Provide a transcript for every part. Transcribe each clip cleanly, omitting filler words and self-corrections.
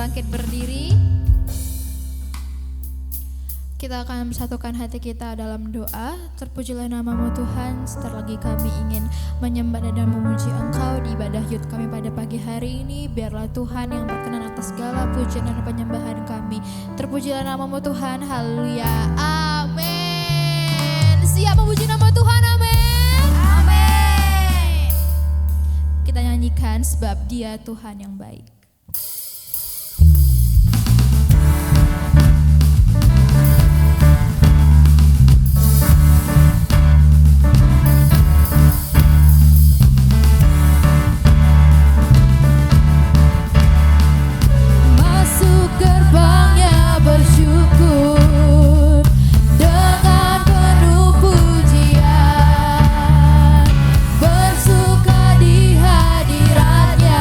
bangkit berdiri. Kita akan satukan hati kita dalam doa. Terpujilah namamu Tuhan. Sebentar lagi kami ingin menyembah dan memuji Engkau di ibadah yud kami pada pagi hari ini. Biarlah Tuhan yang berkenan atas segala pujian dan penyembahan kami. Terpujilah namamu Tuhan. Haleluya. Amin. Siap memuji nama Tuhan. Amin. Amin. Kita nyanyikan sebab Dia Tuhan yang baik. Bersuka di hadiratnya.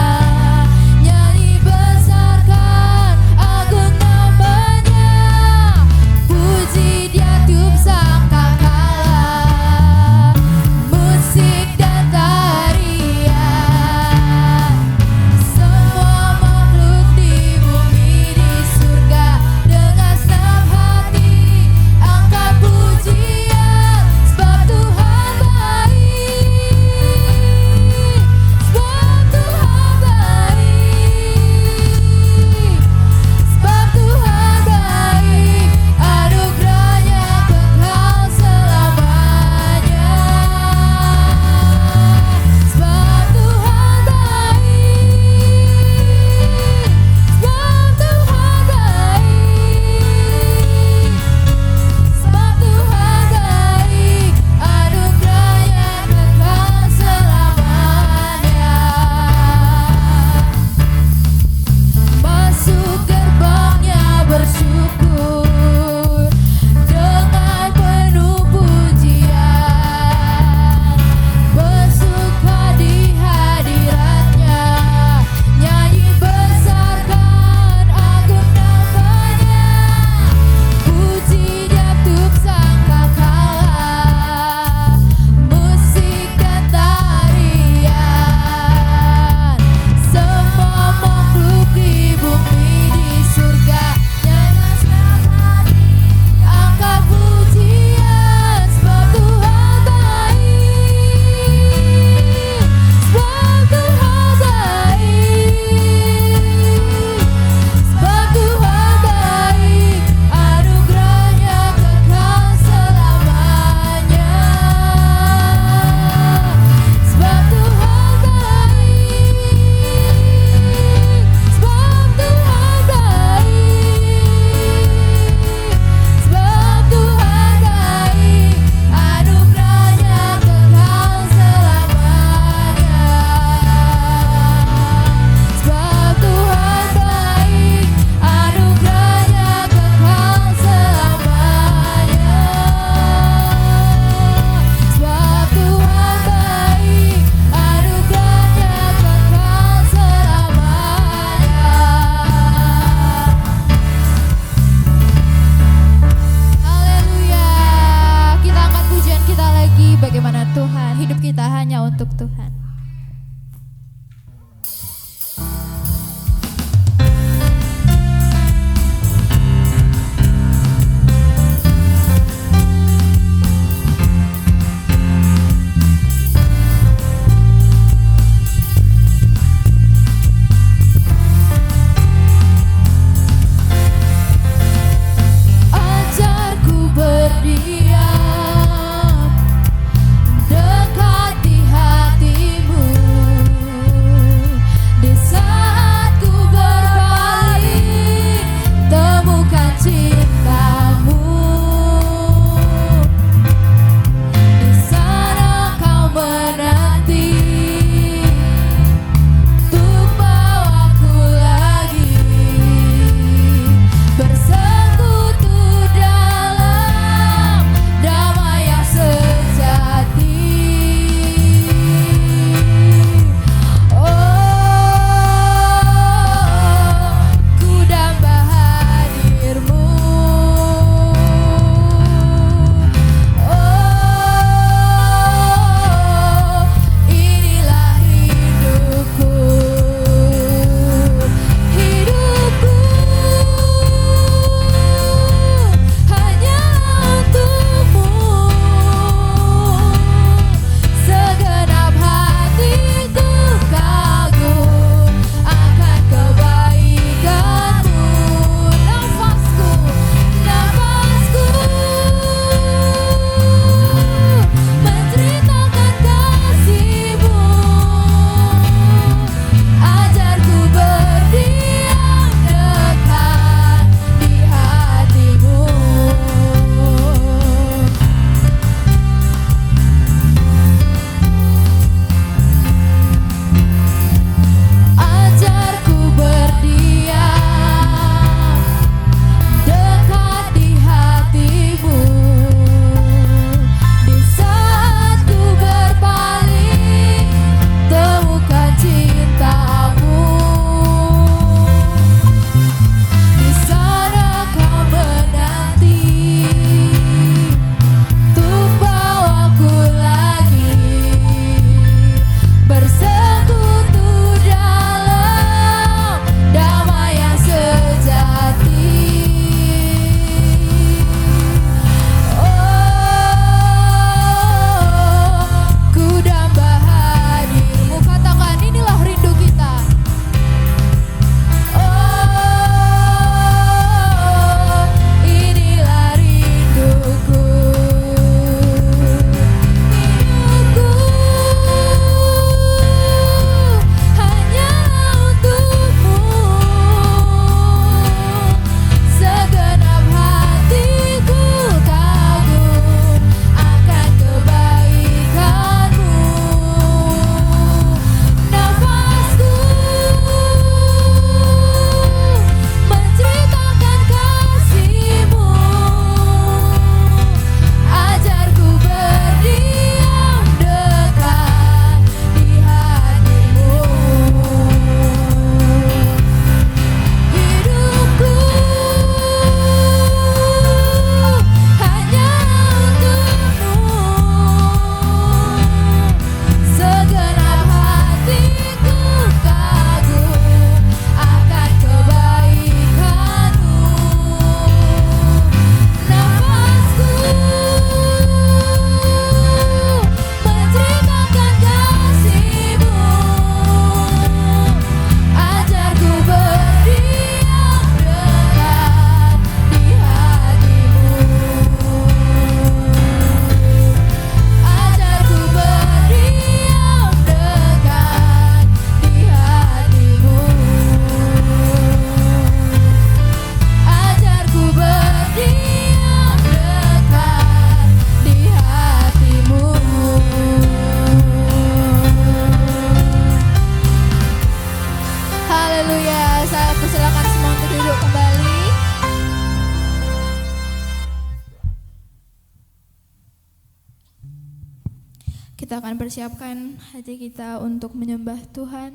Kita akan persiapkan hati kita untuk menyembah Tuhan.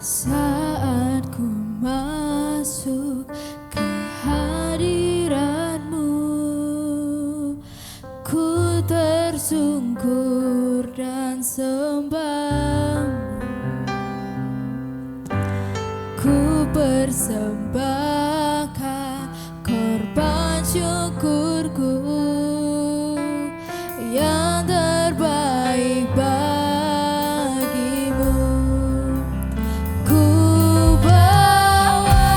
Saat ku masuk ke hadirat-Mu, ku tersungkur dan sembah-Mu. Ku persembahkan korban syukurku yang terbaik bagimu. Ku bawa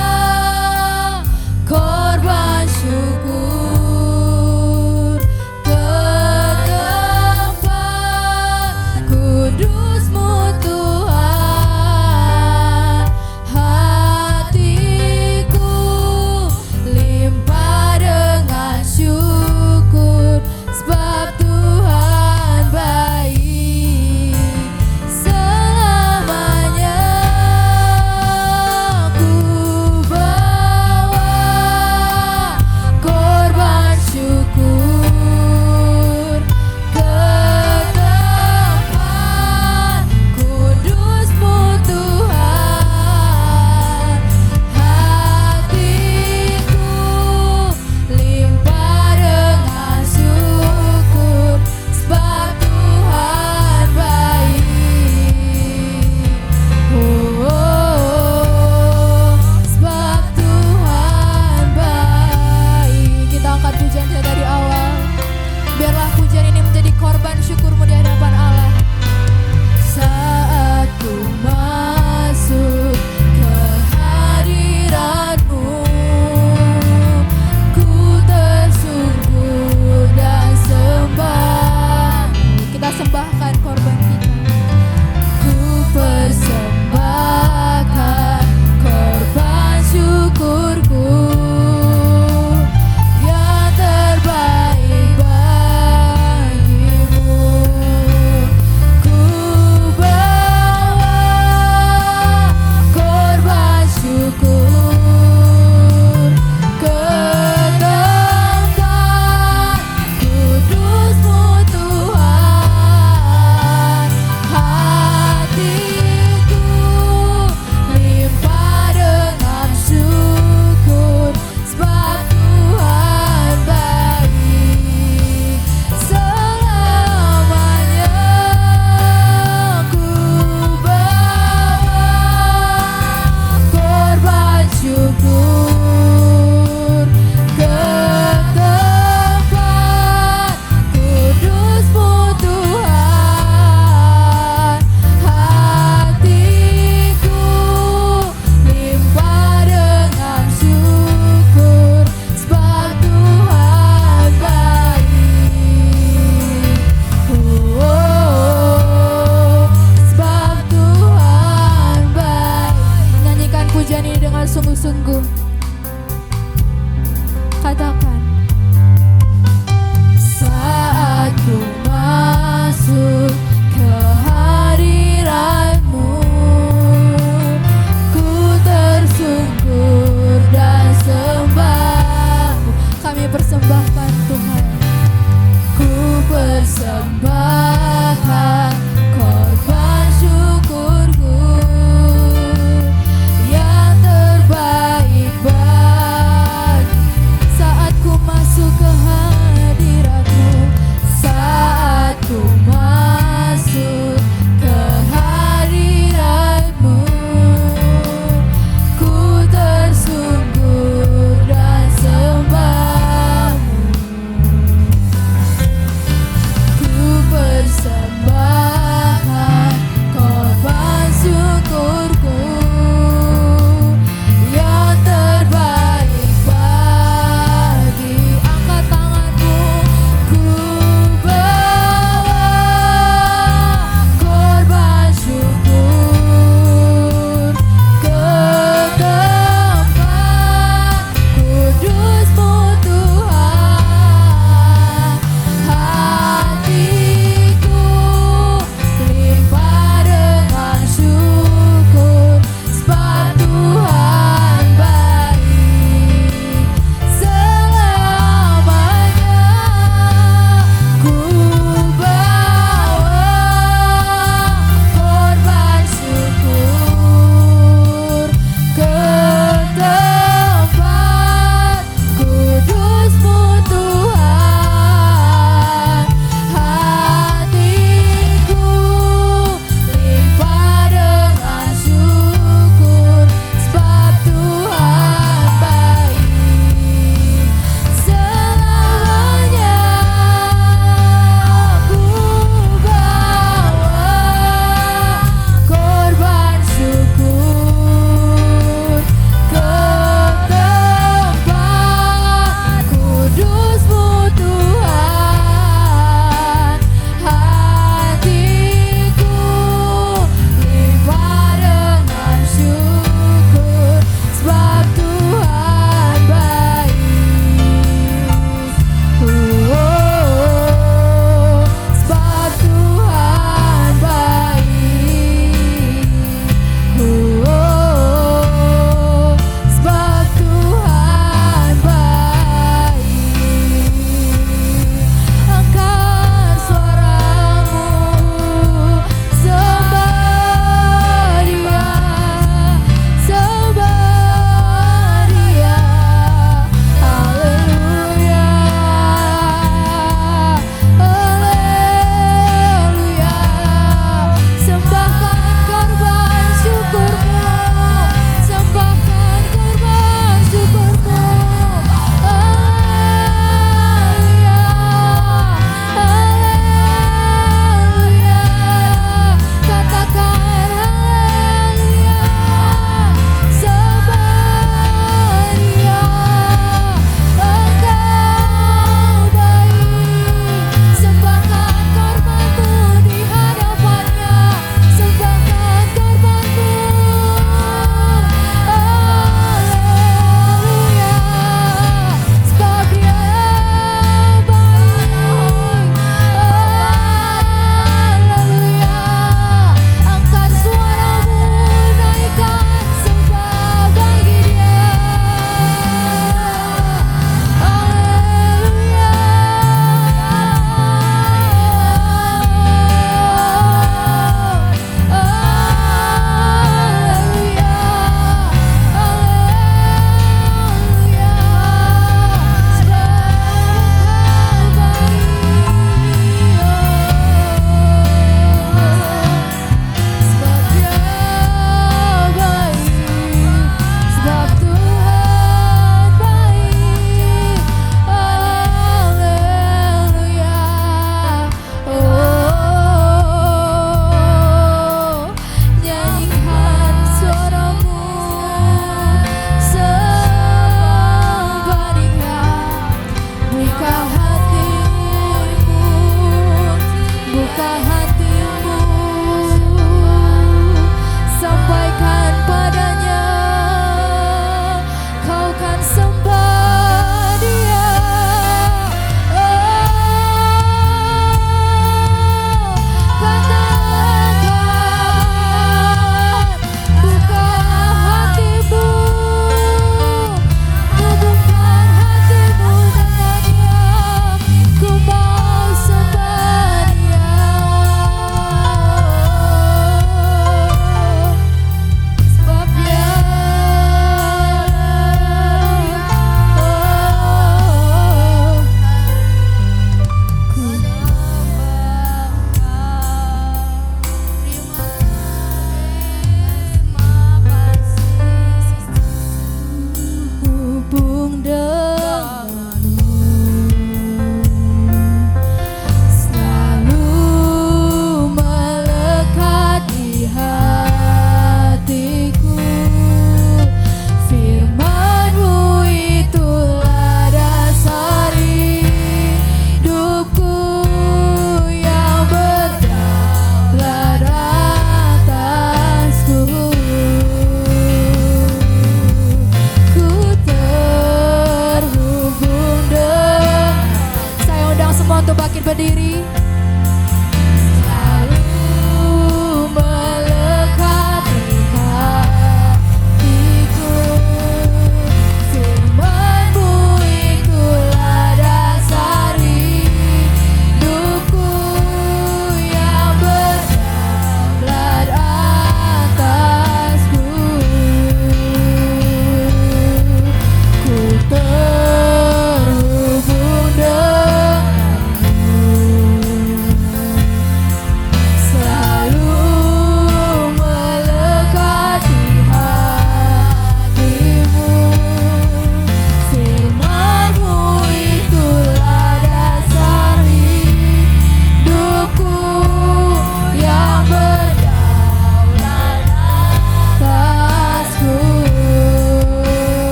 korban syukur ke tempat kudus-Mu Tuhan. Hatiku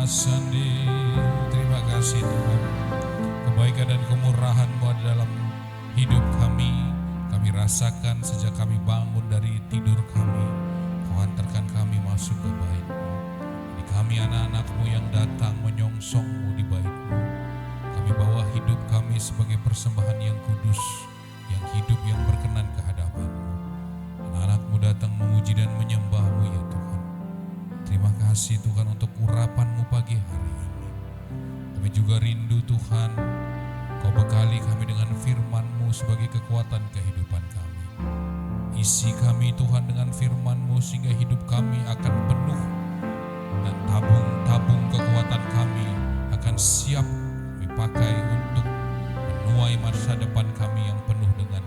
Sandi. Terima kasih Tuhan, kebaikan dan kemurahan-Mu ada dalam hidup kami. Kami rasakan sejak kami bangun dari tidur kami, Kau hantarkan kami masuk ke bait-Mu. Ini kami anak-anak-Mu yang datang menyongsong-Mu di bait-Mu. Kami bawa hidup kami sebagai persembahan yang kudus, yang hidup, yang berkenan ke hadapan-Mu. Anak-anak-Mu datang memuji dan menyembah-Mu ya Tuhan. Terima kasih Tuhan untuk urapan-Mu pagi hari ini. Kami juga rindu Tuhan, Kau bekali kami dengan firman-Mu sebagai kekuatan kehidupan kami. Isi kami Tuhan dengan firman-Mu sehingga hidup kami akan penuh dan tabung-tabung kekuatan kami akan siap dipakai untuk menuai masa depan kami yang penuh dengan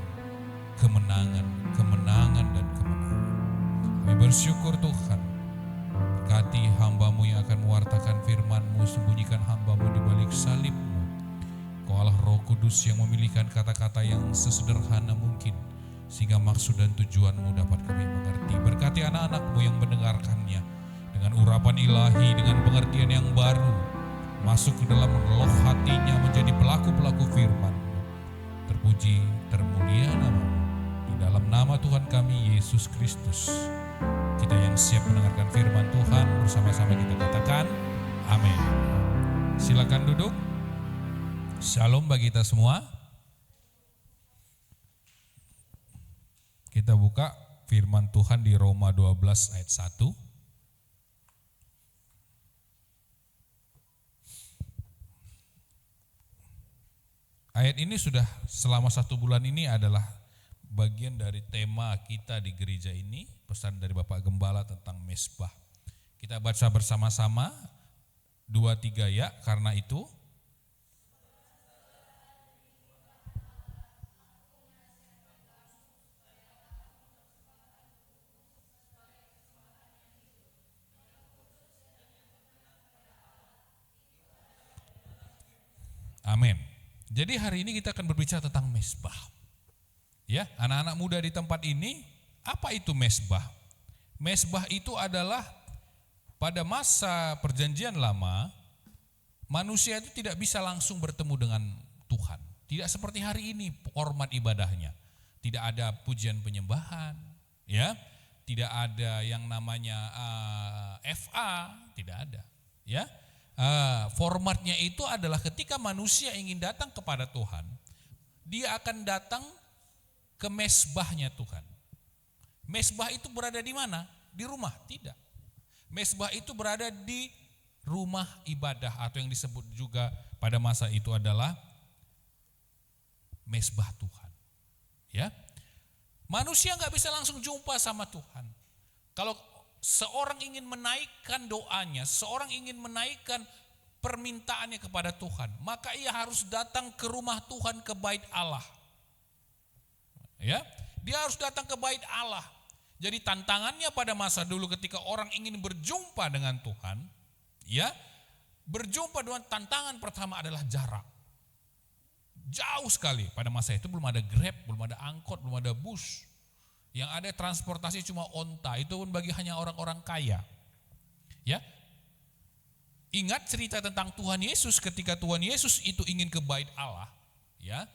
kemenangan, kemenangan dan kemenangan. Kami bersyukur Tuhan, berkati hamba-Mu yang akan mewartakan firman-Mu, sembunyikan hamba-Mu di balik salib-Mu. Kau Allah Roh Kudus yang memilihkan kata-kata yang sesederhana mungkin, sehingga maksud dan tujuan-Mu dapat kami mengerti. Berkati anak-anak-Mu yang mendengarkannya dengan urapan ilahi, dengan pengertian yang baru, masuk ke dalam loh hatinya menjadi pelaku-pelaku firman-Mu. Terpuji, termulia nama-Mu. Di dalam nama Tuhan kami, Yesus Kristus, kita yang siap mendengarkan firman Tuhan, bersama-sama kita katakan, amin. Silakan duduk. Shalom bagi kita semua. Kita buka firman Tuhan di Roma 12 ayat 1. Ayat ini sudah selama 1 bulan ini adalah bagian dari tema kita di gereja ini, pesan dari Bapak Gembala tentang mesbah. Kita baca bersama-sama 2-3 ya, karena itu amin. Jadi hari ini kita akan berbicara tentang mesbah. Ya, anak-anak muda di tempat ini, apa itu mesbah? Mesbah itu adalah pada masa perjanjian lama, manusia itu tidak bisa langsung bertemu dengan Tuhan. Tidak seperti hari ini format ibadahnya. Tidak ada pujian penyembahan, ya. Tidak ada yang namanya FA, tidak ada, ya. Formatnya itu adalah ketika manusia ingin datang kepada Tuhan, dia akan datang ke mesbahnya Tuhan. Mesbah itu berada di mana? Di rumah? Tidak. Mesbah itu berada di rumah ibadah, atau yang disebut juga pada masa itu adalah mesbah Tuhan. Ya, manusia nggak bisa langsung jumpa sama Tuhan. Kalau seorang ingin menaikkan doanya, seorang ingin menaikkan permintaannya kepada Tuhan, maka ia harus datang ke rumah Tuhan, ke bait Allah. Ya, dia harus datang ke bait Allah. Jadi tantangannya pada masa dulu ketika orang ingin berjumpa dengan Tuhan, ya, berjumpa dengan tantangan pertama adalah jarak. Jauh sekali, pada masa itu belum ada Grab, belum ada angkot, belum ada bus. Yang ada transportasi cuma onta, itu pun bagi hanya orang-orang kaya. Ya. Ingat cerita tentang Tuhan Yesus ketika Tuhan Yesus itu ingin ke bait Allah, ya.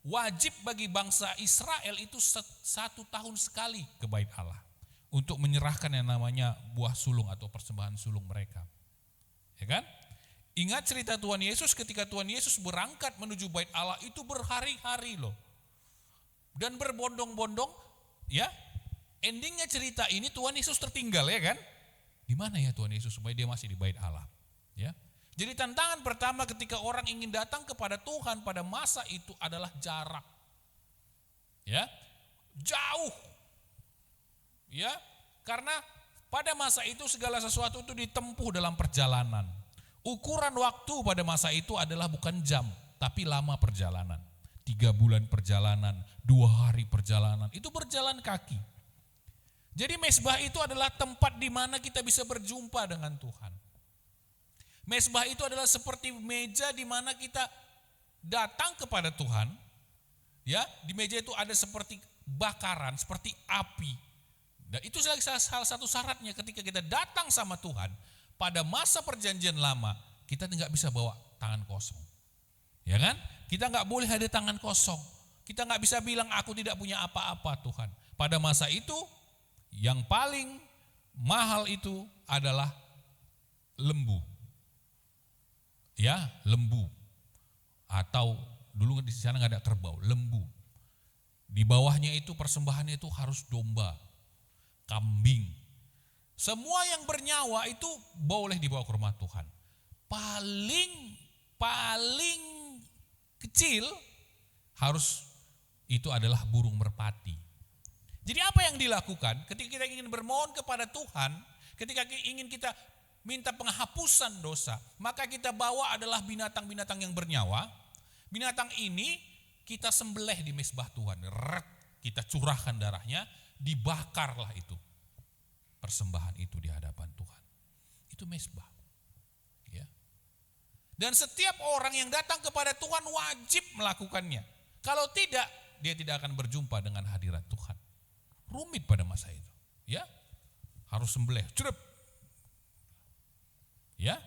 Wajib bagi bangsa Israel itu 1 tahun sekali ke bait Allah untuk menyerahkan yang namanya buah sulung atau persembahan sulung mereka. Ya kan? Ingat cerita Tuhan Yesus ketika Tuhan Yesus berangkat menuju bait Allah itu berhari-hari loh. Dan berbondong-bondong. Ya, endingnya cerita ini Tuhan Yesus tertinggal, ya kan? Di mana ya Tuhan Yesus supaya dia masih di bait Allah? Ya, jadi tantangan pertama ketika orang ingin datang kepada Tuhan pada masa itu adalah jarak. Ya, jauh. Ya, karena pada masa itu segala sesuatu itu ditempuh dalam perjalanan. Ukuran waktu pada masa itu adalah bukan jam, tapi lama perjalanan. 3 bulan perjalanan, 2 hari perjalanan, itu berjalan kaki. Jadi mesbah itu adalah tempat di mana kita bisa berjumpa dengan Tuhan. Mesbah itu adalah seperti meja di mana kita datang kepada Tuhan. Ya, di meja itu ada seperti bakaran, seperti api. Dan itu salah satu syaratnya ketika kita datang sama Tuhan, pada masa perjanjian lama kita nggak bisa bawa tangan kosong. Ya kan? Kita nggak boleh ada tangan kosong. Kita nggak bisa bilang aku tidak punya apa-apa Tuhan. Pada masa itu yang paling mahal itu adalah lembu. Ya, lembu. Atau dulu di sana nggak ada kerbau, lembu. Di bawahnya itu persembahannya itu harus domba, kambing. Semua yang bernyawa itu boleh dibawa ke rumah Tuhan. Paling kecil harus itu adalah burung merpati. Jadi apa yang dilakukan ketika kita ingin bermohon kepada Tuhan, ketika ingin kita minta penghapusan dosa, maka kita bawa adalah binatang-binatang yang bernyawa. Binatang ini kita sembelih di mezbah Tuhan, kita curahkan darahnya, dibakarlah itu. Persembahan itu di hadapan Tuhan. Itu mezbah. Ya. Dan setiap orang yang datang kepada Tuhan wajib melakukannya. Kalau tidak, dia tidak akan berjumpa dengan hadirat Tuhan. Rumit pada masa itu. Ya. Harus sembelih, cerep. Ya.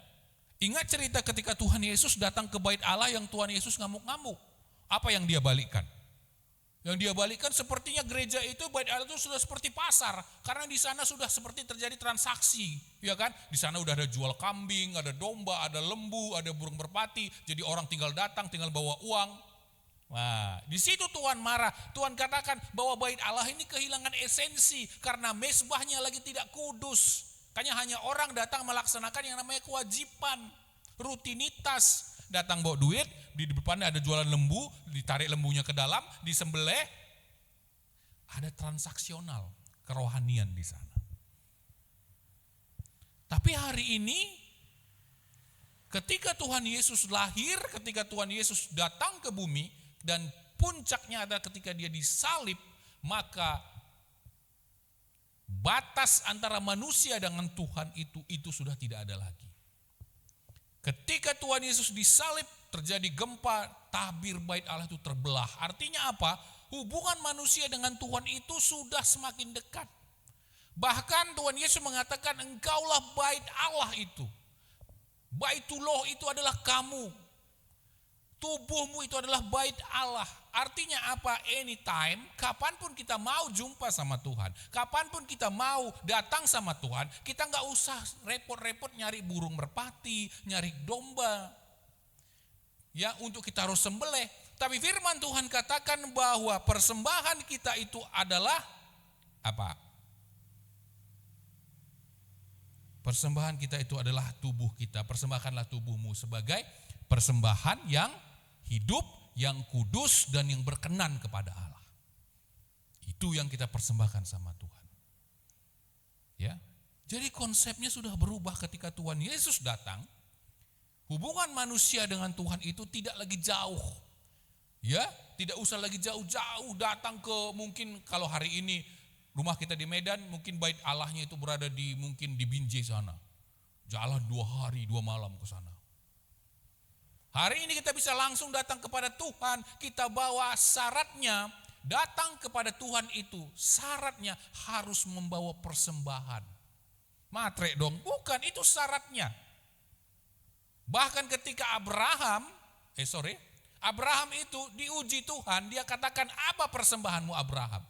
Ingat cerita ketika Tuhan Yesus datang ke bait Allah yang Tuhan Yesus ngamuk-ngamuk. Apa yang dia balikkan? Yang dia balikkan sepertinya gereja itu, bait Allah itu sudah seperti pasar. Karena di sana sudah seperti terjadi transaksi. Ya kan? Di sana udah ada jual kambing, ada domba, ada lembu, ada burung merpati. Jadi orang tinggal datang, tinggal bawa uang. Nah, di situ Tuhan marah. Tuhan katakan bahwa bait Allah ini kehilangan esensi. Karena mezbahnya lagi tidak kudus. Hanya orang datang melaksanakan yang namanya kewajiban, rutinitas. Datang bawa duit, di depannya ada jualan lembu, ditarik lembunya ke dalam, disembelih. Ada transaksional, kerohanian di sana. Tapi hari ini, ketika Tuhan Yesus lahir, ketika Tuhan Yesus datang ke bumi, dan puncaknya adalah ketika dia disalib, maka batas antara manusia dengan Tuhan itu sudah tidak ada lagi. Ketika Tuhan Yesus disalib, terjadi gempa, tabir bait Allah itu terbelah. Artinya apa? Hubungan manusia dengan Tuhan itu sudah semakin dekat. Bahkan Tuhan Yesus mengatakan, engkaulah bait Allah itu. Baitullah itu adalah kamu. Tubuhmu itu adalah bait Allah. Artinya apa? Anytime, kapanpun kita mau jumpa sama Tuhan, kapanpun kita mau datang sama Tuhan, kita gak usah repot-repot nyari burung merpati, nyari domba. Ya, untuk kita harus sembelih. Tapi firman Tuhan katakan bahwa persembahan kita itu adalah apa? Persembahan kita itu adalah tubuh kita. Persembahkanlah tubuhmu sebagai persembahan yang hidup, yang kudus, dan yang berkenan kepada Allah. Itu yang kita persembahkan sama Tuhan. Ya, jadi konsepnya sudah berubah ketika Tuhan Yesus datang. Hubungan manusia dengan Tuhan itu tidak lagi jauh. Ya, tidak usah lagi jauh-jauh datang ke, mungkin kalau hari ini rumah kita di Medan, mungkin bait Allahnya itu berada mungkin di Binjai sana. Jalan 2 hari 2 malam ke sana. Hari ini kita bisa langsung datang kepada Tuhan. Kita bawa syaratnya, datang kepada Tuhan itu syaratnya harus membawa persembahan. Matre dong, bukan, itu syaratnya. Bahkan ketika Abraham itu diuji Tuhan, dia katakan, apa persembahanmu Abraham?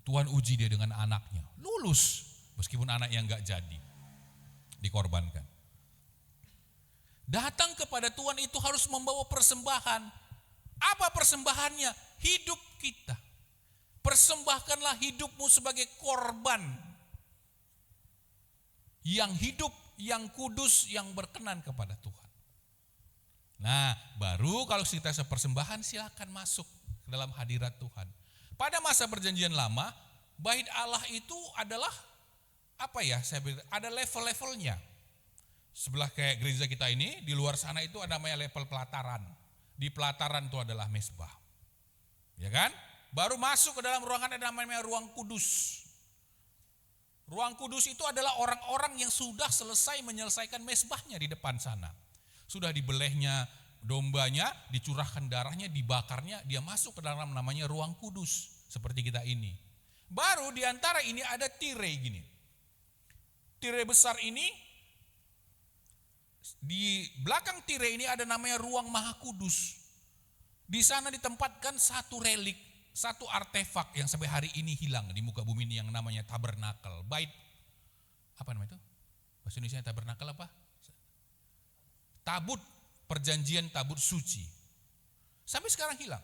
Tuhan uji dia dengan anaknya, lulus meskipun anaknya enggak jadi, dikorbankan. Datang kepada Tuhan itu harus membawa persembahan. Apa persembahannya? Hidup kita. Persembahkanlah hidupmu sebagai korban yang hidup, yang kudus, yang berkenan kepada Tuhan. Nah, baru kalau kita persembahan silakan masuk ke dalam hadirat Tuhan. Pada masa perjanjian lama, bait Allah itu adalah ada level-levelnya. Sebelah kayak gereja kita ini, di luar sana itu ada namanya level pelataran. Di pelataran itu adalah mezbah. Ya kan? Baru masuk ke dalam ruangan ada namanya ruang kudus. Ruang kudus itu adalah orang-orang yang sudah selesai menyelesaikan mezbahnya di depan sana. Sudah dibelehnya dombanya, dicurahkan darahnya, dibakarnya, dia masuk ke dalam namanya ruang kudus. Seperti kita ini. Baru di antara ini ada tirai gini. tirai besar ini, di belakang tirai ini ada namanya ruang Maha Kudus. Di sana ditempatkan satu relik, satu artefak yang sampai hari ini hilang di muka bumi ini yang namanya tabernakel. Bait, apa namanya itu? Bahasa Indonesia tabernakel apa? Tabut perjanjian, tabut suci. Sampai sekarang hilang.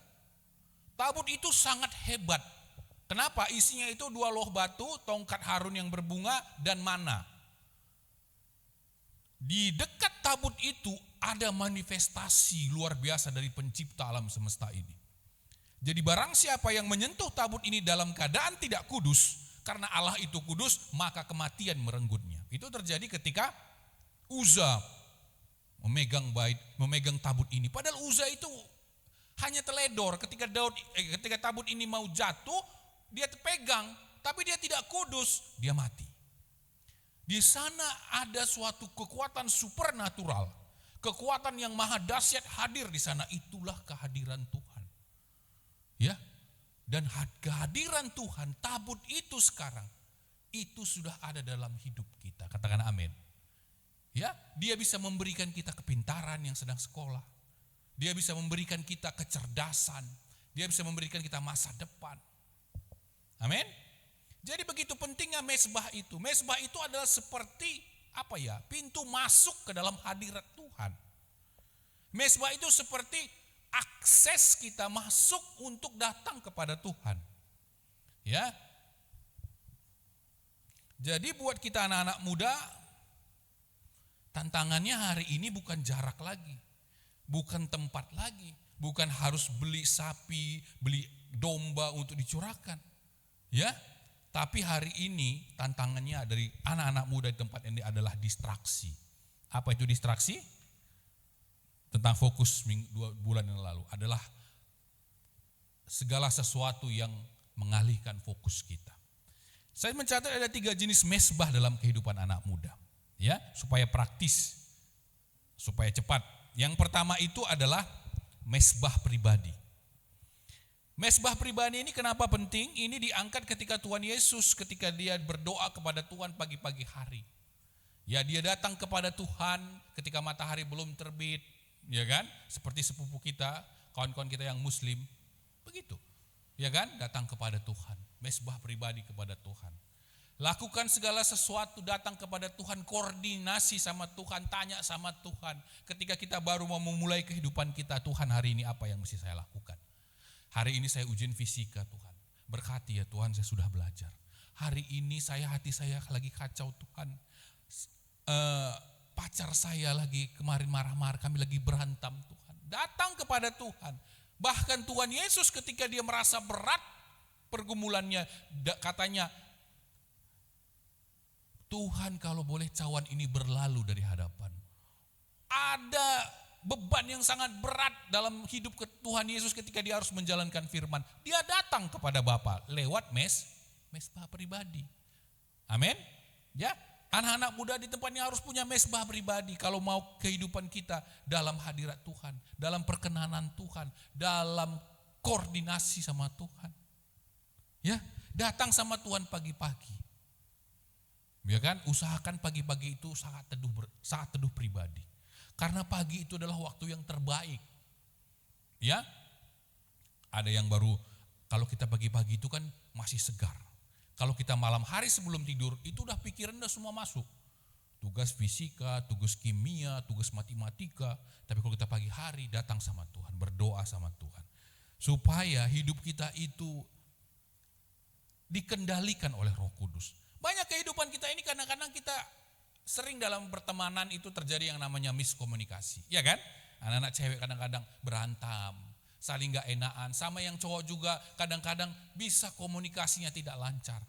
Tabut itu sangat hebat. Kenapa? Isinya itu 2 loh batu, tongkat Harun yang berbunga, dan mana. Di dekat tabut itu ada manifestasi luar biasa dari pencipta alam semesta ini. Jadi barang siapa yang menyentuh tabut ini dalam keadaan tidak kudus, karena Allah itu kudus, maka kematian merenggutnya. Itu terjadi ketika Uza memegang tabut ini. Padahal Uza itu hanya teledor. Ketika tabut ini mau jatuh, dia terpegang, tapi dia tidak kudus, dia mati. Di sana ada suatu kekuatan supernatural, kekuatan yang maha dahsyat hadir di sana. Itulah kehadiran Tuhan. Ya. Dan kehadiran Tuhan, tabut itu sekarang, itu sudah ada dalam hidup kita. Katakan amin. Ya, dia bisa memberikan kita kepintaran yang sedang sekolah. Dia bisa memberikan kita kecerdasan. Dia bisa memberikan kita masa depan. Amin. Jadi begitu pentingnya mezbah itu. Mezbah itu adalah seperti pintu masuk ke dalam hadirat Tuhan. Mezbah itu seperti akses kita masuk untuk datang kepada Tuhan. Ya. Jadi buat kita anak-anak muda, tantangannya hari ini bukan jarak lagi, bukan tempat lagi, bukan harus beli sapi, beli domba untuk dicurahkan. Ya, tapi hari ini tantangannya dari anak-anak muda di tempat ini adalah distraksi. Apa itu distraksi? Tentang fokus 2 bulan yang lalu adalah segala sesuatu yang mengalihkan fokus kita. Saya mencatat ada 3 jenis mezbah dalam kehidupan anak muda. Ya, supaya praktis, supaya cepat. Yang pertama itu adalah mezbah pribadi. Mezbah pribadi ini kenapa penting? Ini diangkat ketika Tuhan Yesus, ketika dia berdoa kepada Tuhan pagi-pagi hari. Ya, dia datang kepada Tuhan ketika matahari belum terbit, ya kan? Seperti sepupu kita, kawan-kawan kita yang muslim, begitu. Ya kan? Datang kepada Tuhan, mezbah pribadi kepada Tuhan. Lakukan segala sesuatu, datang kepada Tuhan, koordinasi sama Tuhan, tanya sama Tuhan. Ketika kita baru mau memulai kehidupan kita, Tuhan hari ini apa yang mesti saya lakukan? Hari ini saya ujian fisika Tuhan, berkati ya Tuhan, saya sudah belajar. Hari ini hati saya lagi kacau Tuhan. Pacar saya lagi kemarin marah-marah, kami lagi berantem Tuhan. Datang kepada Tuhan. Bahkan Tuhan Yesus ketika dia merasa berat pergumulannya, katanya, Tuhan kalau boleh cawan ini berlalu dari hadapan. Ada beban yang sangat berat dalam hidup Tuhan Yesus ketika dia harus menjalankan firman. Dia datang kepada Bapa lewat mezbah pribadi. Amin. Ya, anak-anak muda di tempatnya harus punya mezbah pribadi kalau mau kehidupan kita dalam hadirat Tuhan, dalam perkenanan Tuhan, dalam koordinasi sama Tuhan. Ya, datang sama Tuhan pagi-pagi. Ya kan, usahakan pagi-pagi itu saat teduh pribadi. Karena pagi itu adalah waktu yang terbaik. Ya. Ada yang baru, kalau kita pagi-pagi itu kan masih segar. Kalau kita malam hari sebelum tidur, itu udah pikiran udah semua masuk. Tugas fisika, tugas kimia, tugas matematika. Tapi kalau kita pagi hari datang sama Tuhan, berdoa sama Tuhan. Supaya hidup kita itu dikendalikan oleh Roh Kudus. Banyak kehidupan kita ini kadang-kadang kita sering dalam pertemanan itu terjadi yang namanya miskomunikasi. Ya kan? Anak-anak cewek kadang-kadang berantem, saling gak enakan. Sama yang cowok juga kadang-kadang bisa komunikasinya tidak lancar.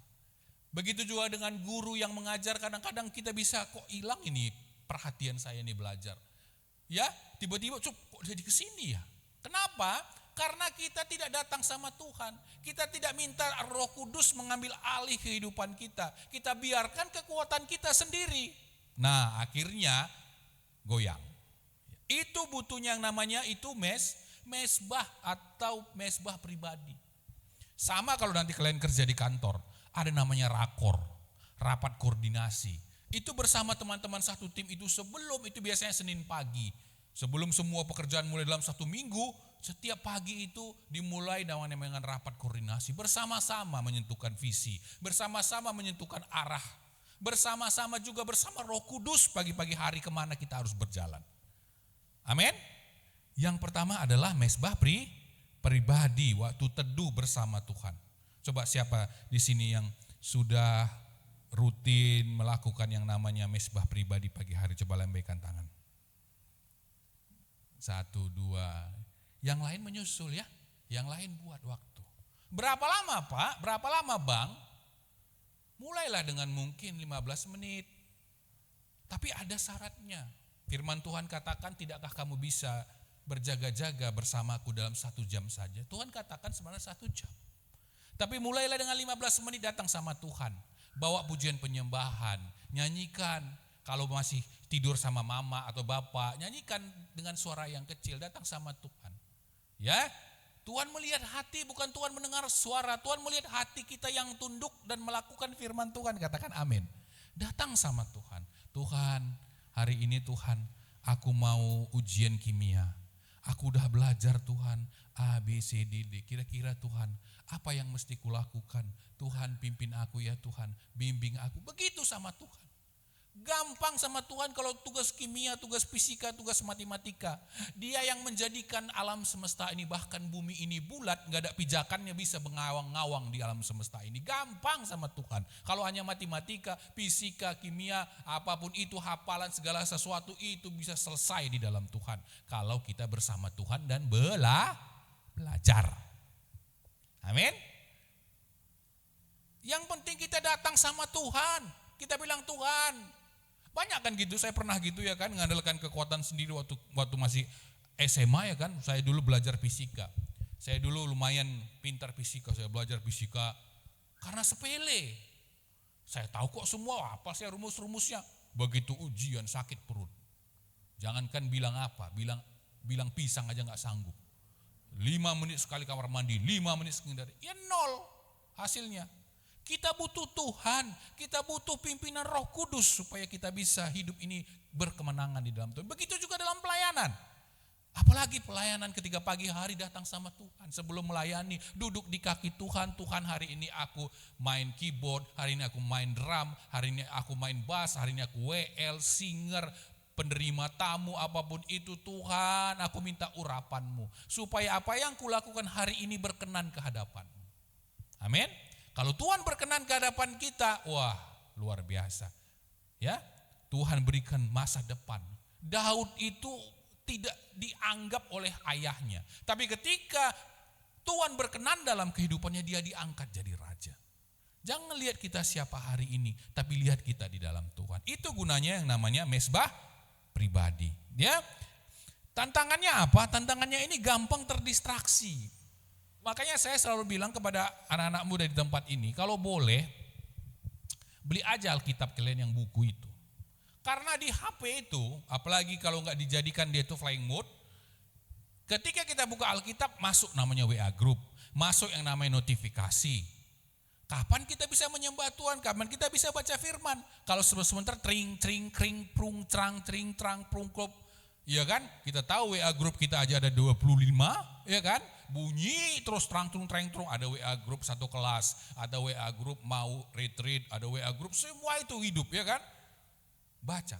Begitu juga dengan guru yang mengajar, kadang-kadang kita bisa kok hilang ini perhatian saya ini belajar. Ya, tiba-tiba kok jadi kesini ya. Kenapa? Karena kita tidak datang sama Tuhan. Kita tidak minta Roh Kudus mengambil alih kehidupan kita. Kita biarkan kekuatan kita sendiri. Nah, akhirnya goyang. Itu butuhnya yang namanya itu mezbah atau mezbah pribadi. Sama kalau nanti kalian kerja di kantor, ada namanya rakor, rapat koordinasi. Itu bersama teman-teman satu tim itu sebelum itu biasanya Senin pagi. Sebelum semua pekerjaan mulai dalam satu minggu, setiap pagi itu dimulai dengan rapat koordinasi. Bersama-sama menyentuhkan visi, bersama-sama menyentuhkan arah. Bersama-sama juga bersama Roh Kudus pagi-pagi hari kemana kita harus berjalan. Amin. Yang pertama adalah mesbah pribadi, waktu teduh bersama Tuhan. Coba siapa di sini yang sudah rutin melakukan yang namanya mesbah pribadi pagi hari? Coba lambaikan tangan. 1, 2. Yang lain menyusul ya. Yang lain buat waktu. Berapa lama Pak? Berapa lama Bang? Mulailah dengan mungkin 15 menit. Tapi ada syaratnya. Firman Tuhan katakan, tidakkah kamu bisa berjaga-jaga bersamaku dalam 1 jam saja? Tuhan katakan sebenarnya 1 jam. Tapi mulailah dengan 15 menit datang sama Tuhan. Bawa pujian penyembahan, nyanyikan. Kalau masih tidur sama mama atau bapak, nyanyikan dengan suara yang kecil, datang sama Tuhan. Ya, Tuhan melihat hati, bukan Tuhan mendengar suara. Tuhan melihat hati kita yang tunduk dan melakukan firman Tuhan. Katakan amin. Datang sama Tuhan. Tuhan, hari ini Tuhan, aku mau ujian kimia. Aku udah belajar Tuhan, A, B, C, D, D. Kira-kira Tuhan, apa yang mesti kulakukan? Tuhan pimpin aku ya Tuhan, bimbing aku. Begitu sama Tuhan. Gampang sama Tuhan kalau tugas kimia, tugas fisika, tugas matematika. Dia yang menjadikan alam semesta ini, bahkan bumi ini bulat, gak ada pijakannya bisa mengawang-ngawang di alam semesta ini. Gampang sama Tuhan. Kalau hanya matematika, fisika, kimia, apapun itu, hafalan segala sesuatu itu bisa selesai di dalam Tuhan. Kalau kita bersama Tuhan dan belajar. Amin. Yang penting kita datang sama Tuhan. Kita bilang Tuhan. Banyak kan gitu, saya pernah gitu ya kan, mengandalkan kekuatan sendiri waktu masih SMA ya kan. Saya dulu belajar fisika. Saya dulu lumayan pintar fisika, saya belajar fisika karena sepele. Saya tahu kok semua, apa sih rumus-rumusnya. Begitu ujian sakit perut. Jangankan bilang apa, bilang pisang aja gak sanggup. 5 menit sekali kamar mandi, 5 menit sekali, ya 0 hasilnya. Kita butuh Tuhan, kita butuh pimpinan Roh Kudus supaya kita bisa hidup ini berkemenangan di dalam Tuhan. Begitu juga dalam pelayanan. Apalagi pelayanan ketika pagi hari datang sama Tuhan. Sebelum melayani, duduk di kaki Tuhan. Tuhan, hari ini aku main keyboard, hari ini aku main drum, hari ini aku main bass, hari ini aku WL, singer, penerima tamu, apapun itu Tuhan, aku minta urapan-Mu. Supaya apa yang kulakukan hari ini berkenan ke hadapan-Mu. Amin. Kalau Tuhan berkenan ke hadapan kita, wah luar biasa. Ya, Tuhan berikan masa depan. Daud itu tidak dianggap oleh ayahnya. Tapi ketika Tuhan berkenan dalam kehidupannya, dia diangkat jadi raja. Jangan lihat kita siapa hari ini, tapi lihat kita di dalam Tuhan. Itu gunanya yang namanya mesbah pribadi. Ya, tantangannya apa? Tantangannya ini gampang terdistraksi. Makanya saya selalu bilang kepada anak-anak muda di tempat ini, kalau boleh beli aja Alkitab kalian yang buku itu. Karena di HP itu, apalagi kalau nggak dijadikan dia itu flying mode, ketika kita buka Alkitab masuk namanya WA group, masuk yang namanya notifikasi. Kapan kita bisa menyembah Tuhan? Kapan kita bisa baca firman? Kalau sebentar tring, tring, kring, prung, trang, tring, trang, prung, klop. Iya kan? Kita tahu WA group kita aja ada 25, ya kan? Bunyi terus terang-terung, ada WA group satu kelas, ada WA group mau retreat, ada WA group, semua itu hidup ya kan. Baca,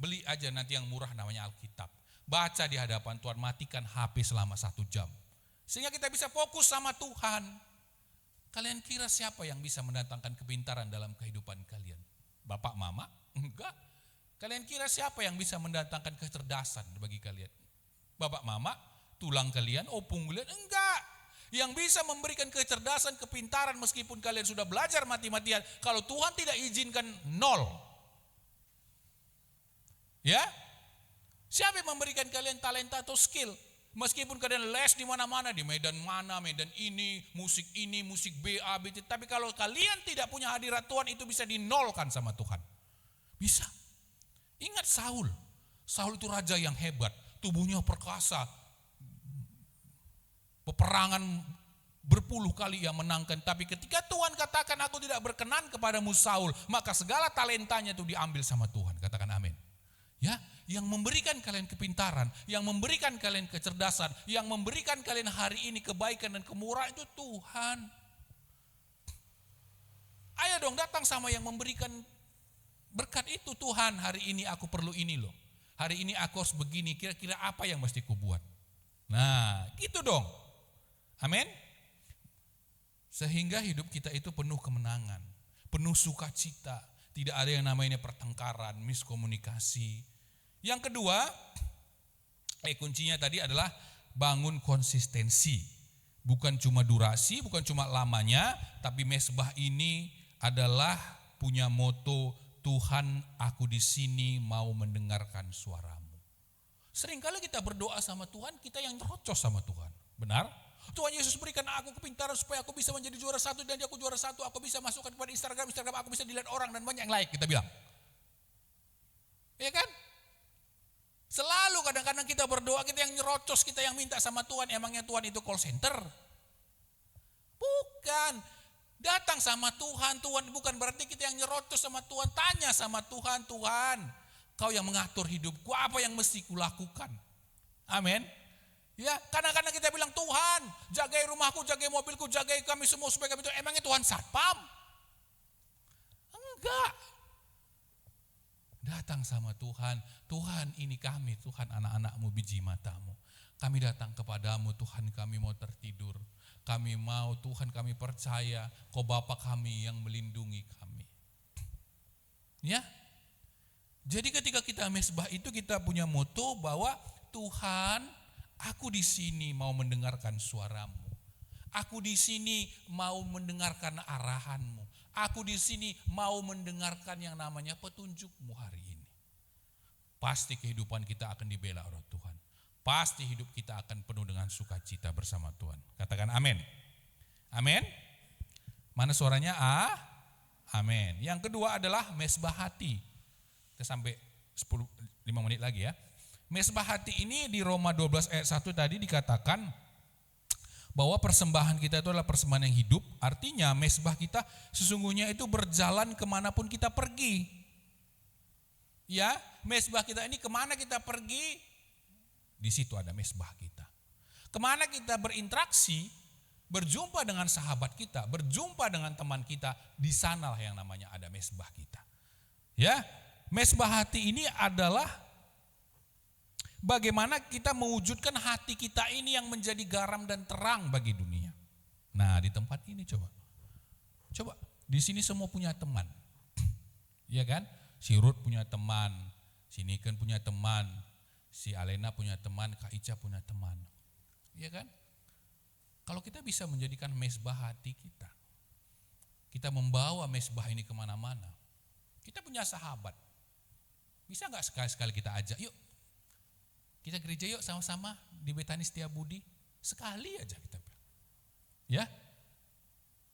beli aja nanti yang murah namanya Alkitab. Baca di hadapan Tuhan, matikan HP selama 1 jam. Sehingga kita bisa fokus sama Tuhan. Kalian kira siapa yang bisa mendatangkan kepintaran dalam kehidupan kalian? Bapak, mama? Enggak. Kalian kira siapa yang bisa mendatangkan kecerdasan bagi kalian? Bapak, mama? Tulang kalian, opung kalian? Enggak. Yang bisa memberikan kecerdasan, kepintaran meskipun kalian sudah belajar mati-matian, kalau Tuhan tidak izinkan, 0. Ya? Siapa yang memberikan kalian talenta atau skill? Meskipun kalian les di mana-mana, di medan mana, medan ini, musik B, A, B, C. Tapi kalau kalian tidak punya hadirat Tuhan, itu bisa dinolkan sama Tuhan. Bisa. Ingat Saul. Saul itu raja yang hebat, tubuhnya perkasa. Peperangan berpuluh kali ia menangkan. Tapi ketika Tuhan katakan aku tidak berkenan kepadamu Saul, maka segala talentanya itu diambil sama Tuhan. Katakan amin. Ya, yang memberikan kalian kepintaran, yang memberikan kalian kecerdasan, yang memberikan kalian hari ini kebaikan dan kemurahan itu Tuhan. Ayo dong datang sama yang memberikan berkat itu. Tuhan, hari ini aku perlu ini loh. Hari ini aku harus begini, kira-kira apa yang mesti kubuat. Nah, gitu dong. Amin. Sehingga hidup kita itu penuh kemenangan, penuh sukacita. Tidak ada yang namanya pertengkaran, miskomunikasi. Yang kedua, kuncinya tadi adalah bangun konsistensi. Bukan cuma durasi, bukan cuma lamanya, tapi mesbah ini adalah punya moto, Tuhan, aku di sini mau mendengarkan suaramu. Seringkali kita berdoa sama Tuhan, kita yang terocos sama Tuhan. Benar? Tuhan Yesus berikan aku kepintaran supaya aku bisa menjadi juara satu, dan aku juara satu, aku bisa masukkan kepada Instagram, aku bisa dilihat orang dan banyak yang like, kita bilang. Iya kan? Selalu kadang-kadang kita berdoa, kita yang nyerocos, kita yang minta sama Tuhan. Emangnya Tuhan itu call center? Bukan. Datang sama Tuhan, Tuhan bukan berarti kita yang nyerocos sama Tuhan. Tanya sama Tuhan, Tuhan, Kau yang mengatur hidupku, apa yang mesti kulakukan? Amin. Ya, kadang-kadang kita bilang, Tuhan, jagai rumahku, jagai mobilku, jagai kami semua supaya kami itu. Emangnya Tuhan satpam? Enggak. Datang sama Tuhan, Tuhan ini kami, Tuhan anak-anakmu biji matamu. Kami datang kepadamu, Tuhan kami mau tertidur. Kami mau, Tuhan kami percaya, Kau Bapa kami yang melindungi kami. Ya, jadi ketika kita mesbah itu kita punya moto bahwa Tuhan, aku di sini mau mendengarkan suaramu. Aku di sini mau mendengarkan arahanmu. Aku di sini mau mendengarkan yang namanya petunjukmu hari ini. Pasti kehidupan kita akan dibela oleh Tuhan. Pasti hidup kita akan penuh dengan sukacita bersama Tuhan. Katakan amin. Amin. Mana suaranya? Amin. Yang kedua adalah mesbah hati. Kita sampai 5 menit lagi ya. Mesbah hati ini di Roma 12 ayat 1 tadi dikatakan bahwa persembahan kita itu adalah persembahan yang hidup. Artinya mesbah kita sesungguhnya itu berjalan kemanapun kita pergi. Ya, mesbah kita ini kemana kita pergi, di situ ada mesbah kita. Kemana kita berinteraksi, berjumpa dengan sahabat kita, berjumpa dengan teman kita, di sanalah yang namanya ada mesbah kita. Ya, mesbah hati ini adalah bagaimana kita mewujudkan hati kita ini yang menjadi garam dan terang bagi dunia. Nah, di tempat ini coba di sini semua punya teman, ya kan? Si Ruth punya teman, si Niken punya teman, si Alena punya teman, Kak Ica punya teman, ya kan? Kalau kita bisa menjadikan mesbah hati kita, kita membawa mesbah ini kemana-mana. Kita punya sahabat, bisa nggak sekali-sekali kita ajak, yuk kita gereja yuk sama-sama di Betani Setiabudi, sekali aja kita. Ya,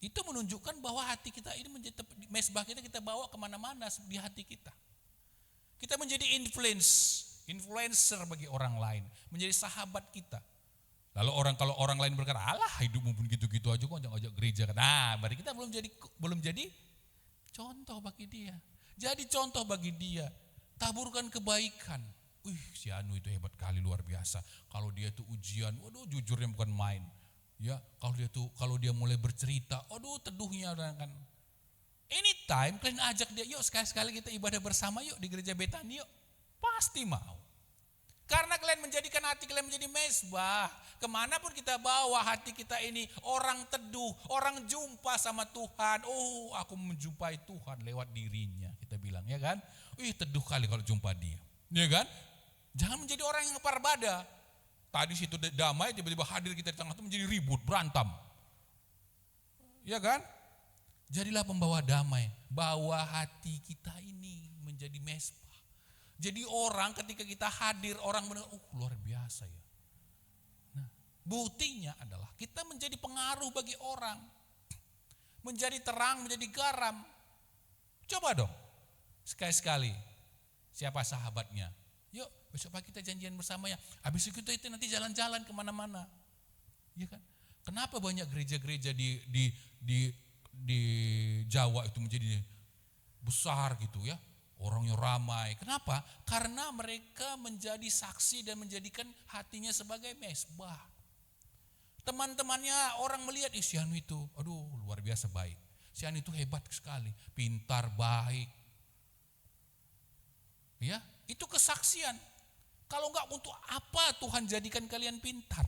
itu menunjukkan bahwa hati kita ini menjadi mesbah kita bawa kemana-mana di hati kita. Kita menjadi influencer bagi orang lain, menjadi sahabat kita. Lalu kalau orang lain berkata, alah hidupmu pun gitu-gitu aja kok ajak gereja. Nah, berarti kita belum jadi contoh bagi dia. Jadi contoh bagi dia, taburkan kebaikan. Si Anu itu hebat kali, luar biasa. Kalau dia tuh ujian, waduh jujurnya bukan main. Ya, kalau dia mulai bercerita, aduh teduhnya kan. Anytime kalian ajak dia, yuk sekali-sekali kita ibadah bersama yuk di gereja Betani yuk. Pasti mau. Karena kalian menjadikan hati kalian menjadi mesbah. Kemanapun kita bawa hati kita ini, orang teduh, orang jumpa sama Tuhan. Oh, aku menjumpai Tuhan lewat dirinya, kita bilang, ya kan? Teduh kali kalau jumpa dia, ya kan? Jangan menjadi orang yang parbada. Tadi situ damai, tiba-tiba hadir kita di tengah itu menjadi ribut, berantem. Ya kan? Jadilah pembawa damai. Bawa hati kita ini menjadi mesbah. Jadi orang ketika kita hadir, orang mendengar, luar biasa ya. Nah, buktinya adalah kita menjadi pengaruh bagi orang. Menjadi terang, menjadi garam. Coba dong, sekali-sekali. Siapa sahabatnya? Yuk, besok pagi kita janjian bersama ya. Habis itu nanti jalan-jalan kemana-mana. Ya kan? Kenapa banyak gereja-gereja di Jawa itu menjadi besar gitu ya, orangnya ramai. Kenapa? Karena mereka menjadi saksi dan menjadikan hatinya sebagai mezbah. Teman-temannya orang melihat, si Anu itu, aduh luar biasa baik. Si Anu itu hebat sekali, pintar, baik. Ya, itu kesaksian. Kalau enggak, untuk apa Tuhan jadikan kalian pintar?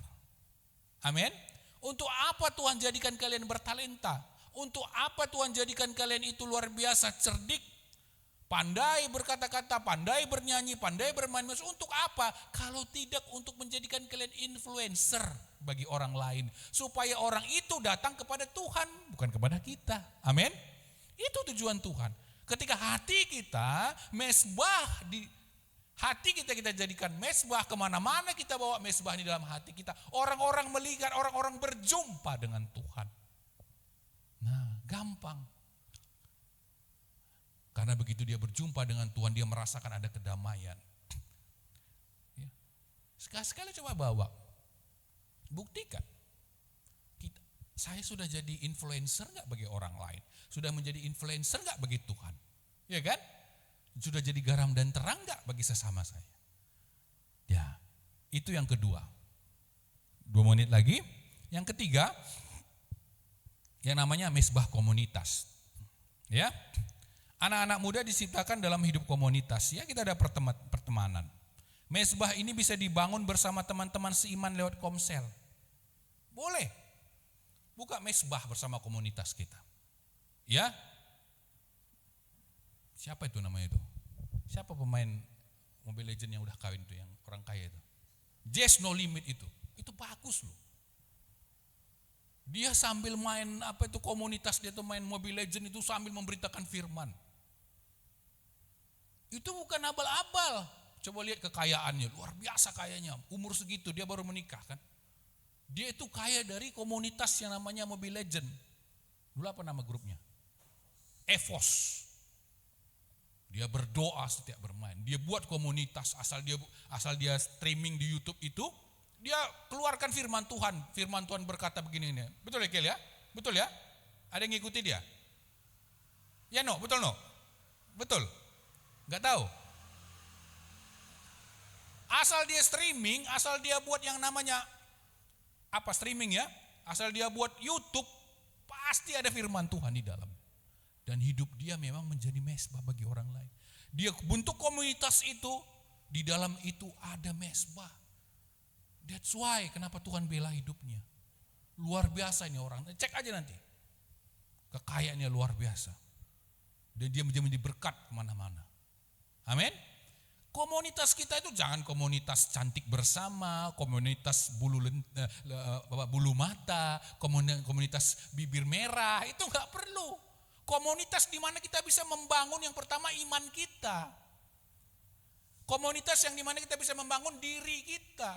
Amin. Untuk apa Tuhan jadikan kalian bertalenta? Untuk apa Tuhan jadikan kalian itu luar biasa cerdik, pandai berkata-kata, pandai bernyanyi, pandai bermain musik? Untuk apa? Kalau tidak untuk menjadikan kalian influencer bagi orang lain, supaya orang itu datang kepada Tuhan, bukan kepada kita. Amin. Itu tujuan Tuhan. Ketika hati kita mezbah, di hati kita jadikan mezbah, kemana-mana kita bawa mezbah di dalam hati kita, orang-orang melihat, orang-orang berjumpa dengan Tuhan. Nah, gampang. Karena begitu dia berjumpa dengan Tuhan, dia merasakan ada kedamaian. Ya. Sekali-sekali coba bawa. Buktikan. Saya sudah jadi influencer gak bagi orang lain? Sudah menjadi influencer gak bagi Tuhan? Ya kan? Sudah jadi garam dan terang gak bagi sesama saya? Ya, itu yang kedua. 2 menit lagi. Yang ketiga, yang namanya mezbah komunitas. Ya, anak-anak muda diciptakan dalam hidup komunitas. Ya, kita ada pertemanan. Mezbah ini bisa dibangun bersama teman-teman seiman lewat komsel. Boleh. Buka mezbah bersama komunitas kita. Ya. Siapa itu namanya itu? Siapa pemain Mobile Legends yang udah kawin itu, yang orang kaya itu? Jazz No Limit itu. Itu bagus loh. Dia sambil main komunitas dia tuh main Mobile Legends itu sambil memberitakan firman. Itu bukan abal-abal. Coba lihat kekayaannya, luar biasa kayanya. Umur segitu dia baru menikah kan. Dia itu kaya dari komunitas yang namanya Mobile Legends. Dulu apa nama grupnya? EVOS. Dia berdoa setiap bermain. Dia buat komunitas, asal dia streaming di YouTube itu, dia keluarkan firman Tuhan. Firman Tuhan berkata begini nih. Betul ya Kel ya? Betul ya? Ada yang ngikuti dia? Ya no, betul no? Betul? Gak tahu? Asal dia streaming, asal dia buat yang namanya streaming ya, asal dia buat YouTube, pasti ada firman Tuhan di dalam. Dan hidup dia memang menjadi mezbah bagi orang lain. Dia bentuk komunitas itu, di dalam itu ada mezbah. That's why kenapa Tuhan bela hidupnya. Luar biasa ini orang, cek aja nanti. Kekayaannya luar biasa. Dan dia menjadi berkat kemana-mana. Amin. Komunitas kita itu jangan komunitas cantik bersama, komunitas bulu mata, komunitas bibir merah, itu enggak perlu. Komunitas di mana kita bisa membangun yang pertama iman kita. Komunitas yang di mana kita bisa membangun diri kita.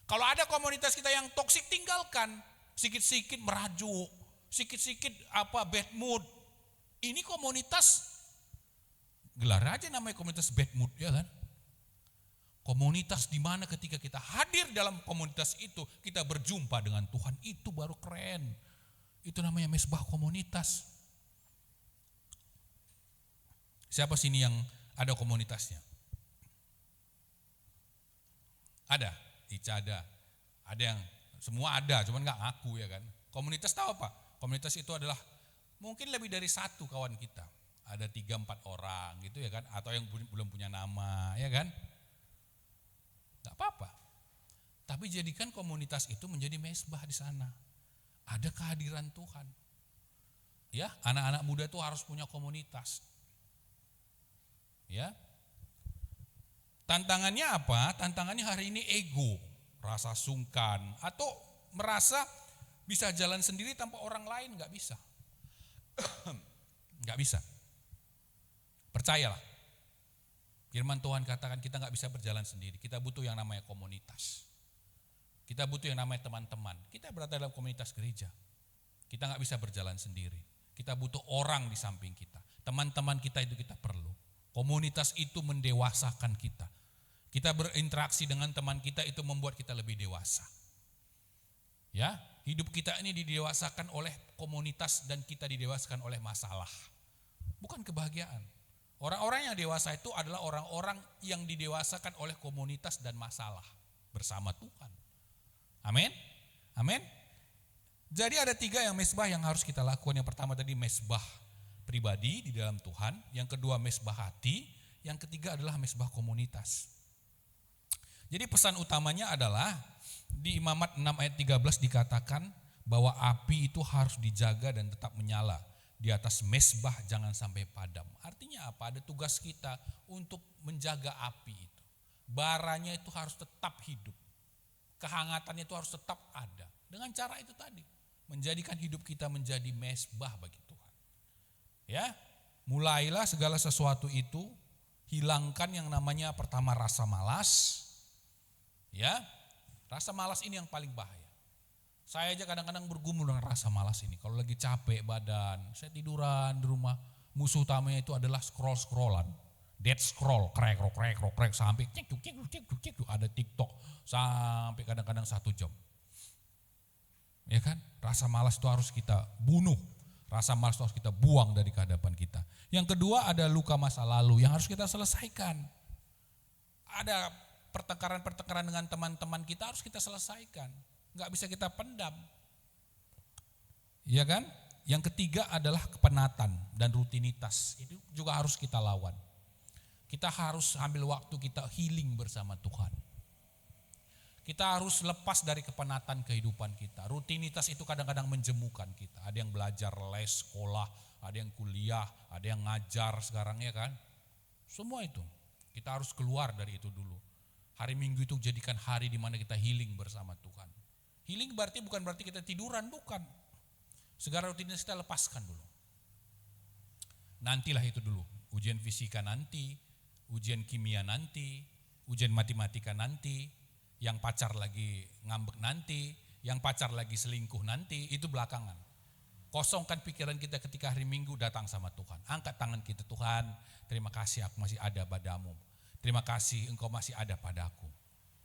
Kalau ada komunitas kita yang toksik, tinggalkan. Sikit-sikit merajuk, sikit-sikit bad mood. Ini komunitas, gelar aja namanya komunitas bad mood, ya kan? Komunitas di mana ketika kita hadir dalam komunitas itu, kita berjumpa dengan Tuhan, itu baru keren. Itu namanya mezbah komunitas. Siapa sini yang ada komunitasnya? Ada, Ica ada. Ada yang semua ada, cuman nggak ngaku ya kan. Komunitas tahu apa? Komunitas itu adalah mungkin lebih dari satu kawan kita. Ada 3-4 orang gitu ya kan, atau yang belum punya nama ya kan. Gak apa-apa. Tapi jadikan komunitas itu menjadi mezbah di sana. Ada kehadiran Tuhan. Ya, anak-anak muda itu harus punya komunitas. Ya. Tantangannya apa? Tantangannya hari ini ego, rasa sungkan, atau merasa bisa jalan sendiri tanpa orang lain, gak bisa. Gak bisa. Percayalah. Firman Tuhan katakan kita gak bisa berjalan sendiri. Kita butuh yang namanya komunitas. Kita butuh yang namanya teman-teman. Kita berada dalam komunitas gereja. Kita gak bisa berjalan sendiri. Kita butuh orang di samping kita. Teman-teman kita itu kita perlu. Komunitas itu mendewasakan kita. Kita berinteraksi dengan teman kita itu membuat kita lebih dewasa. Ya, hidup kita ini didewasakan oleh komunitas dan kita didewasakan oleh masalah. Bukan kebahagiaan. Orang-orang yang dewasa itu adalah orang-orang yang didewasakan oleh komunitas dan masalah bersama Tuhan. Amin. Amin. Jadi ada 3 yang mesbah yang harus kita lakukan. Yang pertama tadi mesbah pribadi di dalam Tuhan, yang kedua mesbah hati, yang ketiga adalah mesbah komunitas. Jadi pesan utamanya adalah di Imamat 6 ayat 13 dikatakan bahwa api itu harus dijaga dan tetap menyala. Di atas mesbah jangan sampai padam. Artinya apa? Ada tugas kita untuk menjaga api itu. Baranya itu harus tetap hidup. Kehangatannya itu harus tetap ada. Dengan cara itu tadi, menjadikan hidup kita menjadi mesbah bagi Tuhan. Ya, mulailah segala sesuatu itu, hilangkan yang namanya pertama rasa malas. Ya, rasa malas ini yang paling bahaya. Saya aja kadang-kadang bergumul dengan rasa malas ini. Kalau lagi capek badan, saya tiduran di rumah. Musuh utamanya itu adalah scroll-scrollan. Dead scroll, krek, sampai cek, ada TikTok sampai kadang-kadang 1 jam. Ya kan? Rasa malas itu harus kita bunuh. Rasa malas itu harus kita buang dari kehadapan kita. Yang kedua ada luka masa lalu yang harus kita selesaikan. Ada pertengkaran-pertengkaran dengan teman-teman kita harus kita selesaikan. Enggak bisa kita pendam. Iya kan? Yang ketiga adalah kepenatan dan rutinitas. Itu juga harus kita lawan. Kita harus ambil waktu kita healing bersama Tuhan. Kita harus lepas dari kepenatan kehidupan kita. Rutinitas itu kadang-kadang menjemukan kita. Ada yang belajar les, sekolah, ada yang kuliah, ada yang ngajar sekarang ya kan. Semua itu. Kita harus keluar dari itu dulu. Hari Minggu itu jadikan hari di mana kita healing bersama Tuhan. Healing bukan berarti kita tiduran, bukan. Segala rutinitas kita lepaskan dulu. Nantilah itu dulu. Ujian fisika nanti, ujian kimia nanti, ujian matematika nanti, yang pacar lagi ngambek nanti, yang pacar lagi selingkuh nanti, itu belakangan. Kosongkan pikiran kita ketika hari Minggu datang sama Tuhan. Angkat tangan kita, Tuhan, terima kasih aku masih ada padamu. Terima kasih engkau masih ada padaku.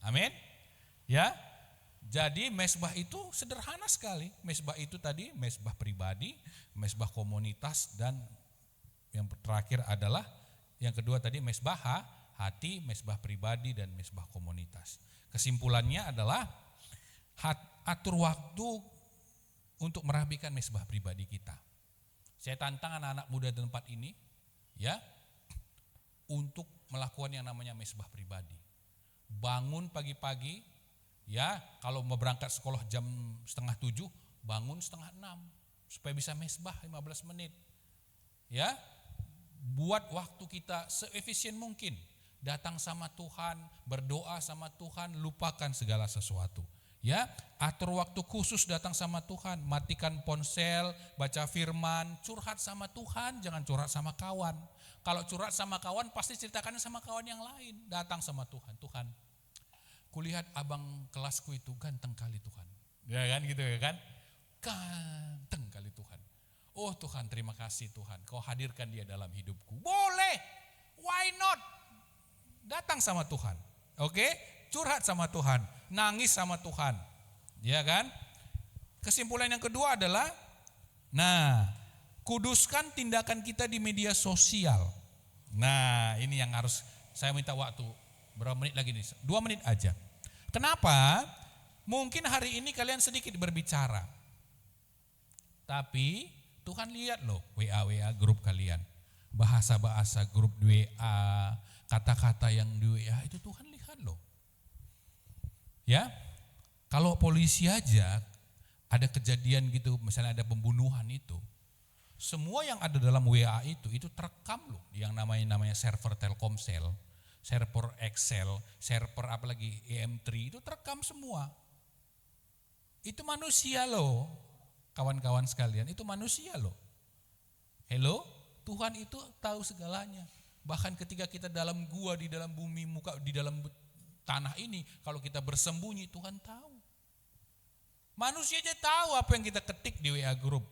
Amin. Ya. Jadi mesbah itu sederhana sekali. Mesbah itu tadi mesbah pribadi, mesbah komunitas, dan yang terakhir adalah yang kedua tadi mesbah hati, mesbah pribadi, dan mesbah komunitas. Kesimpulannya adalah atur waktu untuk merapikan mesbah pribadi kita. Saya tantang anak-anak muda di tempat ini ya untuk melakukan yang namanya mesbah pribadi. Bangun pagi-pagi. Ya, kalau mau berangkat sekolah jam 6:30, bangun 5:30 supaya bisa mesbah 15 menit. Ya, buat waktu kita seefisien mungkin. Datang sama Tuhan, berdoa sama Tuhan, lupakan segala sesuatu. Ya, atur waktu khusus datang sama Tuhan, matikan ponsel, baca firman, curhat sama Tuhan, jangan curhat sama kawan. Kalau curhat sama kawan pasti ceritakannya sama kawan yang lain. Datang sama Tuhan, Tuhan, kulihat abang kelasku itu ganteng kali Tuhan. Ya kan gitu ya kan? Ganteng kali Tuhan. Oh Tuhan, terima kasih Tuhan, kau hadirkan dia dalam hidupku. Boleh, why not? Datang sama Tuhan. Oke? Curhat sama Tuhan, nangis sama Tuhan. Ya kan? Kesimpulan yang kedua adalah kuduskan tindakan kita di media sosial. Nah, ini yang harus saya minta waktu. Berapa menit lagi nih? 2 menit aja. Kenapa? Mungkin hari ini kalian sedikit berbicara. Tapi Tuhan lihat loh WA grup kalian. Bahasa-bahasa grup WA, kata-kata yang di WA itu Tuhan lihat loh. Ya, kalau polisi aja ada kejadian gitu, misalnya ada pembunuhan itu. Semua yang ada dalam WA itu terekam loh. Yang namanya server Telkomsel. Server Excel, server apalagi EM3 itu terekam semua. Itu manusia loh, kawan-kawan sekalian, itu manusia loh. Hello, Tuhan itu tahu segalanya. Bahkan ketika kita dalam gua, di dalam bumi, di dalam tanah ini, kalau kita bersembunyi, Tuhan tahu. Manusia aja tahu apa yang kita ketik di WA group.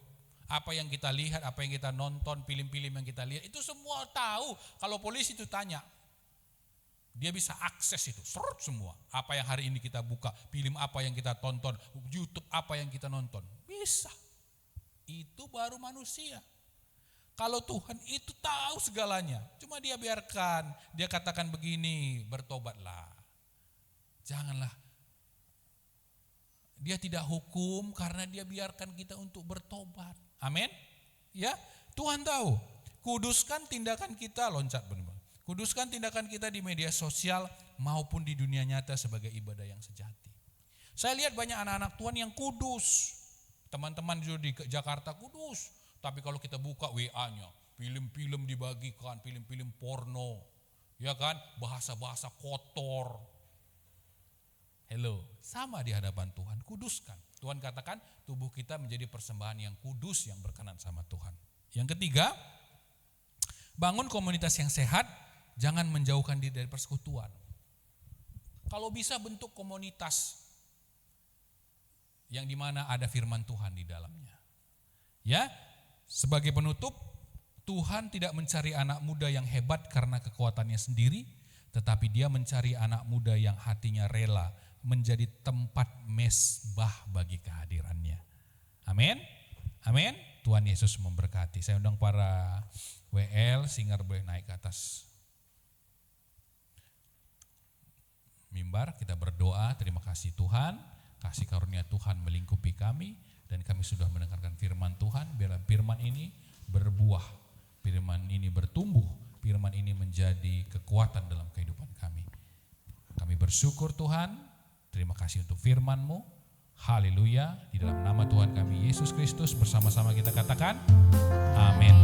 Apa yang kita lihat, apa yang kita nonton, film-film yang kita lihat, itu semua tahu. Kalau polisi itu tanya, Dia bisa akses itu, serut semua. Apa yang hari ini kita buka, film apa yang kita tonton, YouTube apa yang kita nonton. Bisa. Itu baru manusia. Kalau Tuhan itu tahu segalanya. Cuma dia biarkan, dia katakan begini, bertobatlah. Janganlah. Dia tidak hukum karena dia biarkan kita untuk bertobat. Amin. Ya, Tuhan tahu. Kuduskan tindakan kita, loncat benar. Kuduskan tindakan kita di media sosial maupun di dunia nyata sebagai ibadah yang sejati. Saya lihat banyak anak-anak Tuhan yang kudus. Teman-teman di Jakarta kudus. Tapi kalau kita buka WA-nya, film-film dibagikan, film-film porno. Ya kan, bahasa-bahasa kotor. Hello, sama di hadapan Tuhan, kuduskan. Tuhan katakan tubuh kita menjadi persembahan yang kudus yang berkenan sama Tuhan. Yang ketiga, bangun komunitas yang sehat, jangan menjauhkan diri dari persekutuan. Kalau bisa bentuk komunitas yang dimana ada firman Tuhan di dalamnya. Ya, sebagai penutup, Tuhan tidak mencari anak muda yang hebat karena kekuatannya sendiri, tetapi Dia mencari anak muda yang hatinya rela menjadi tempat mesbah bagi kehadirannya. Amin. Amin. Tuhan Yesus memberkati. Saya undang para WL, singer boleh naik ke atas mimbar. Kita berdoa, terima kasih Tuhan. Kasih karunia Tuhan melingkupi kami. Dan kami sudah mendengarkan firman Tuhan. Biarlah firman ini berbuah. Firman ini bertumbuh. Firman ini menjadi kekuatan dalam kehidupan kami. Kami bersyukur Tuhan. Terima kasih untuk firman-Mu. Haleluya. Di dalam nama Tuhan kami Yesus Kristus bersama-sama kita katakan amin.